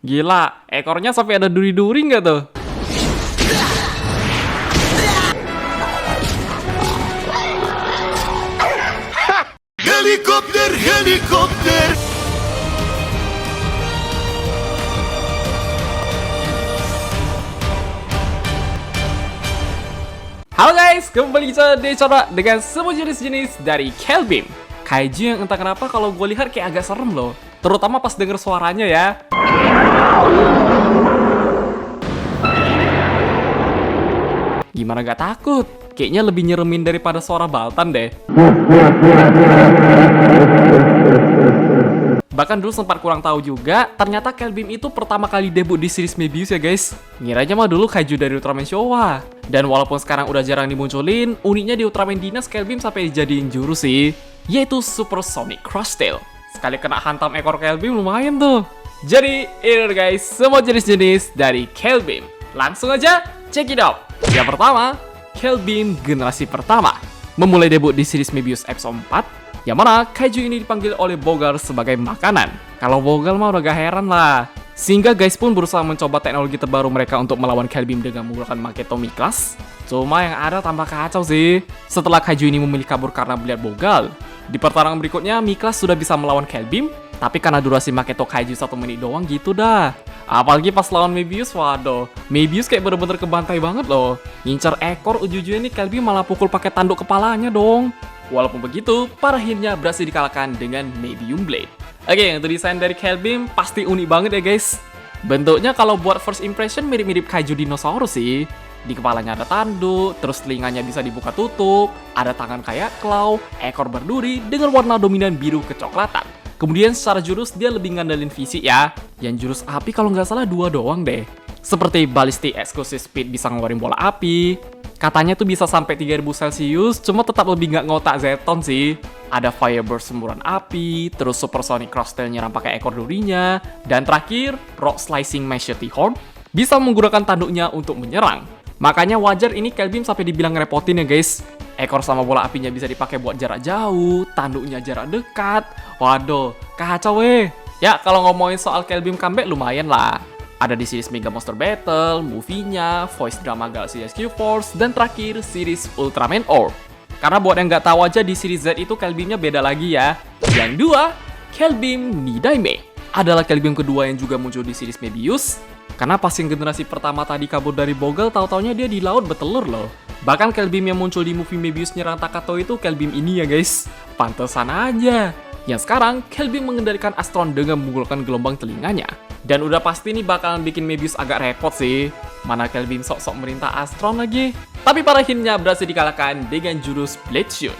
Gila, ekornya sampai ada duri-duri nggak tuh? Helikopter, helikopter. Halo guys, kembali kita di Cora dengan semua jenis-jenis dari Kelbeam. Kaiju yang entah kenapa kalau gue lihat kayak agak serem loh. Terutama pas denger suaranya ya. Gimana gak takut? Kayaknya lebih nyeremin daripada suara Baltan deh. Bahkan dulu sempat kurang tahu juga, ternyata Kelbeam itu pertama kali debut di series Mebius ya guys. Ngiranya mah dulu kaiju dari Ultraman Showa. Dan walaupun sekarang udah jarang dimunculin, uniknya di Ultraman Dinas Kelbeam sampai dijadiin jurus sih, yaitu Super Sonic Crosstail. Sekali kena hantam ekor Kelbeam lumayan tuh. Jadi, ini guys, semua jenis-jenis dari Kelbeam. Langsung aja, check it out. Yang pertama, Kelbeam generasi pertama. Memulai debut di series Mebius episode 4, yang mana kaiju ini dipanggil oleh Bogal sebagai makanan. Kalau Bogal mah udah gak heran lah. Sehingga guys pun berusaha mencoba teknologi terbaru mereka untuk melawan Kelbeam dengan menggunakan Maketo Miklas. Cuma yang ada tambah kacau sih. Setelah kaiju ini memilih kabur karena melihat Bogal, di pertarungan berikutnya Miklas sudah bisa melawan Kelbeam, tapi karena durasi Maketo kaiju 1 menit doang gitu dah. Apalagi pas lawan Mebius, waduh, Mebius kayak bener-bener kebantai banget loh. Ngincar ekor, ujung-ujungnya nih Kelbeam malah pukul pakai tanduk kepalanya dong. Walaupun begitu, pada akhirnya berhasil dikalahkan dengan Medium Blade. Oke, untuk desain dari Kelbeam pasti unik banget ya guys. Bentuknya kalau buat first impression mirip-mirip kaiju dinosaurus sih. Di kepalanya ada tanduk, terus telinganya bisa dibuka tutup, ada tangan kayak claw, ekor berduri dengan warna dominan biru kecoklatan. Kemudian secara jurus dia lebih ngandelin fisik ya. Yang jurus api kalau nggak salah 2 doang deh. Seperti Ballistic Exclusive Speed bisa ngeluarin bola api. Katanya tuh bisa sampai 3000 Celsius, cuma tetap lebih nggak ngotak Zeton sih. Ada Fireburst semburan api, terus Super Sonic Crosstail nyerang pakai ekor durinya, dan terakhir, Rock Slicing Machete Horn bisa menggunakan tanduknya untuk menyerang. Makanya wajar ini Kelbeam sampai dibilang ngerepotin ya guys. Ekor sama bola apinya bisa dipakai buat jarak jauh, tanduknya jarak dekat. Waduh, kacau weh. Ya, kalau ngomongin soal Kelbeam comeback lumayan lah. Ada di series Mega Monster Battle, movie-nya, voice drama Galaxy Rescue Force, dan terakhir series Ultraman Orb. Karena buat yang nggak tahu aja di series Z itu Kelbeamnya beda lagi ya. Yang 2, Kelbeam Nidaime adalah Kelbeam kedua yang juga muncul di series Mebius. Karena pas yang generasi pertama tadi kabur dari Bogal, tahu-taunya dia di laut bertelur loh. Bahkan Kelbeam yang muncul di movie Mebius nyerang Takato itu Kelbeam ini ya guys. Pantesan aja. Yang sekarang, Kelbeam mengendalikan Astron dengan menggunakan gelombang telinganya. Dan udah pasti nih bakalan bikin Mebius agak repot sih. Mana Kelbeam sok-sok merintah Astron lagi. Tapi pada akhirnya berhasil dikalahkan dengan jurus Blade Shun.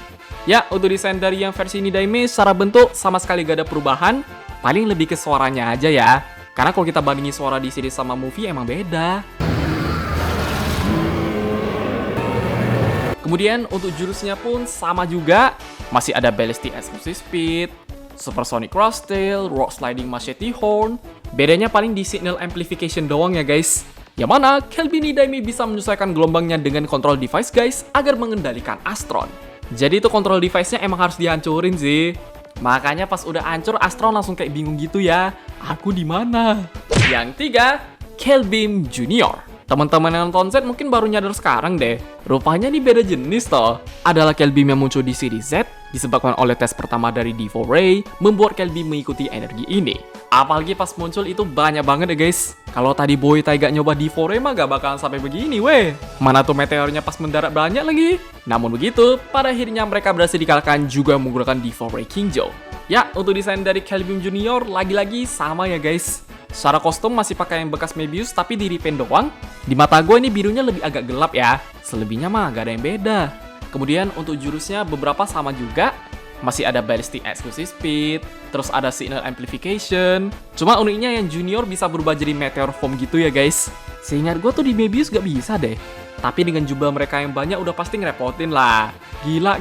Ya, untuk desain dari yang versi Nidaime secara bentuk sama sekali gak ada perubahan. Paling lebih ke suaranya aja ya. Karena kalau kita bandingin suara di series sama movie emang beda. Kemudian untuk jurusnya pun sama juga. Masih ada Ballistic Exclusive Speed, Super Sonic Crosstail, Rock Sliding Machete Horn. Bedanya paling di signal amplification doang ya guys. Yang mana Kelbeam Nidaime bisa menyesuaikan gelombangnya dengan control device guys agar mengendalikan Astron. Jadi itu control device-nya emang harus dihancurin sih. Makanya pas udah hancur Astron langsung kayak bingung gitu ya. Aku di mana? Yang 3, Kelbeam Junior. Teman-teman yang nonton Z mungkin baru nyadar sekarang deh. Rupanya ini beda jenis toh. Adalah Kelbeam yang muncul di series Z disebabkan oleh tes pertama dari D4 Ray membuat Kelbeam mengikuti energi ini. Apalagi pas muncul itu banyak banget ya guys. Kalau tadi Boy Taiga nyoba D4 Ray mah gak bakalan sampai begini weh. Mana tuh meteornya pas mendarat banyak lagi. Namun begitu, pada akhirnya mereka berhasil dikalahkan juga menggunakan D4 Ray Kingjo. Ya, untuk desain dari Kelbeam Junior lagi-lagi sama ya guys. Secara kostum masih pakai yang bekas Mebius tapi di repaint doang. Di mata gue ini birunya lebih agak gelap ya. Selebihnya mah gak ada yang beda. Kemudian untuk jurusnya beberapa sama juga. Masih ada Ballistic Exclusive Speed, terus ada Signal Amplification. Cuma uniknya yang Junior bisa berubah jadi Meteor Form gitu ya guys. Seingat gue tuh di Mebius gak bisa deh. Tapi dengan jumlah mereka yang banyak udah pasti ngerepotin lah. Gila.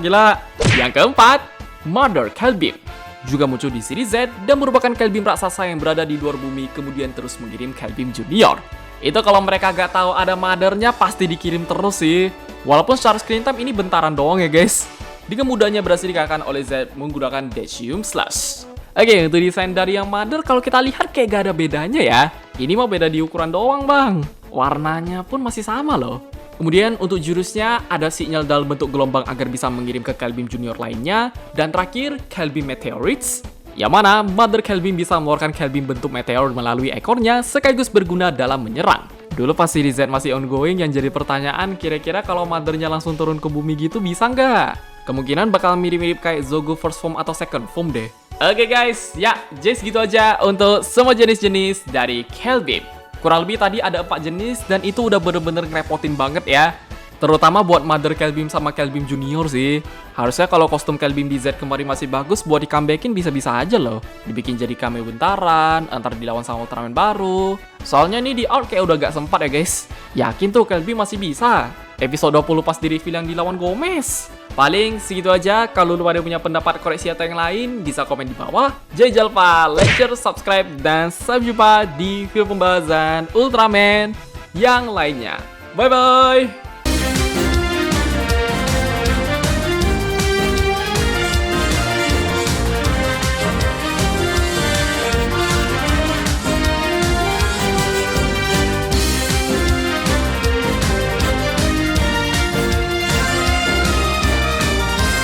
Yang keempat, Mother Kelbeam. Juga muncul di series Z dan merupakan Kelbeam raksasa yang berada di luar bumi kemudian terus mengirim Kelbeam Junior. Itu kalau mereka gak tahu ada mothernya pasti dikirim terus sih. Walaupun secara screen time ini bentaran doang ya guys. Dengan mudahnya berhasil dikalahkan oleh Z menggunakan Dacium Slash. Oke, untuk desain dari yang Mother kalau kita lihat kayak gak ada bedanya ya. Ini mah beda di ukuran doang bang. Warnanya pun masih sama loh. Kemudian untuk jurusnya ada sinyal dalam bentuk gelombang agar bisa mengirim ke Kelbeam Junior lainnya. Dan terakhir, Kelbeam Meteorites. Yang mana Mother Kelbeam bisa mengeluarkan Kelbeam bentuk meteor melalui ekornya sekaligus berguna dalam menyerang. Dulu pas Series Z masih ongoing yang jadi pertanyaan kira-kira kalau Mothernya langsung turun ke bumi gitu bisa nggak? Kemungkinan bakal mirip-mirip kayak Zogo First Form atau Second Form deh. Oke guys, ya just gitu aja untuk semua jenis-jenis dari Kelbeam. Kurang lebih tadi ada 4 jenis dan itu udah bener-bener ngerepotin banget ya. Terutama buat Mother Kelbeam sama Kelbeam Junior sih. Harusnya kalau kostum Kelbeam di Z kemarin masih bagus, buat di comebackin bisa-bisa aja loh. Dibikin jadi cameo bentaran, antar dilawan sama Ultraman baru. Soalnya nih di out kayak udah gak sempat ya guys. Yakin tuh Kelbeam masih bisa. Episode 20 pas di reveal yang dilawan Gomez. Paling segitu aja. Kalau lu ada punya pendapat koreksi atau yang lain, bisa komen di bawah. Jangan lupa like, share, subscribe, dan sampai jumpa di video pembahasan Ultraman yang lainnya. Bye-bye!